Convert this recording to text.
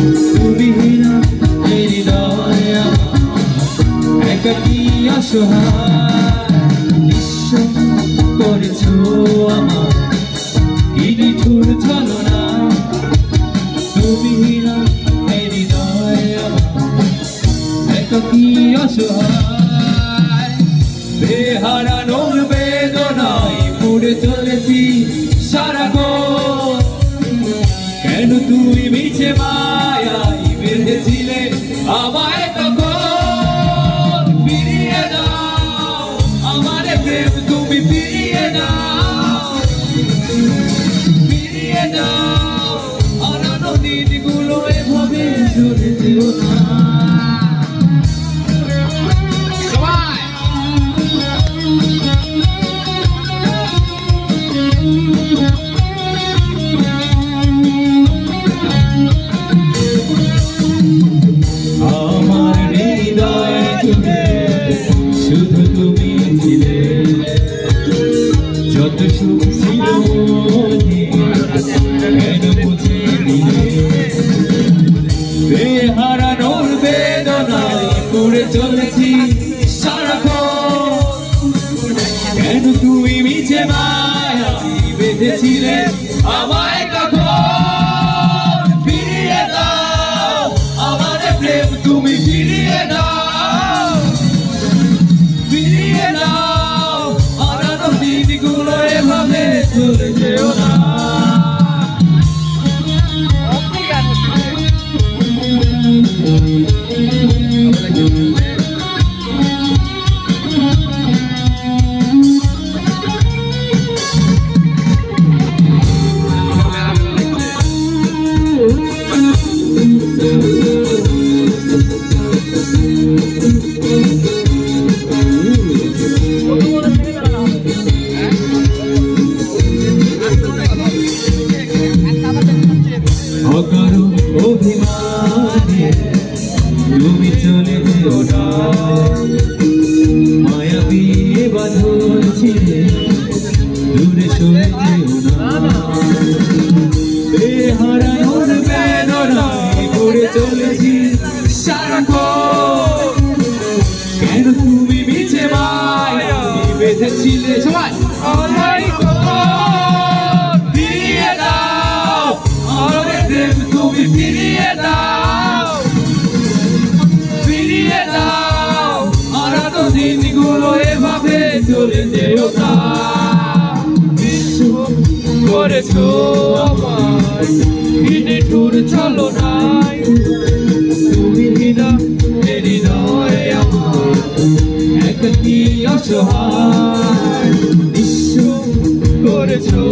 তুমি না এই হৃদয় একাকী অসহায় বিশ্ব করেছো আমার কি নিঠুর ছলনা তুমি না এই হৃদয় একাকী অসহায় বেহারানোর বেদনায় পুড়ে চলেছি সারাক্ষণ কেন তুমি মিছে মায়ায় বেঁধেছিলে আমায় তখন ফিরিয়ে দাও আমার প্রেম তুমি ফিরিয়ে দাও হারানো দিনগুলো এভাবে চলে যেও না আমার হৃদয় জুড়ে শুধু তুমি ছিলে যত সুখ ছিল কেন মুছে দিলে বেহারানোর বেদনায় পড়ে চলেছি সারাক্ষণ কেন তুমি মিছে মায়ায় বেঁধেছিলে আমায় কখন ফিরিয়ে দাও আমার প্রেম তুমি ফিরিয়ে দাও হারানো দিনগুলো এভাবে চলে যেও না অকারো অভিমানে তুমি চলে যেও না মায়াবী বাঁধন ছিলে দূরে সরে যেও না বেহারানোর বেদনায় পড়ে চলেছি সারাক্ষণ কেন তুমি মিছে মায়ায় বেঁধেছিলে সবাই আমায় ফিরিয়ে দাও আমার প্রেম তুমি ফিরিয়ে দাও হারানো দিনগুলো এভাবে চলে যেও না বিশ্ব করেছো আমার কি নিঠুর ছলনায় তুমি না এই হৃদয় আমার একাকী অসহায় বিশ্ব করেছো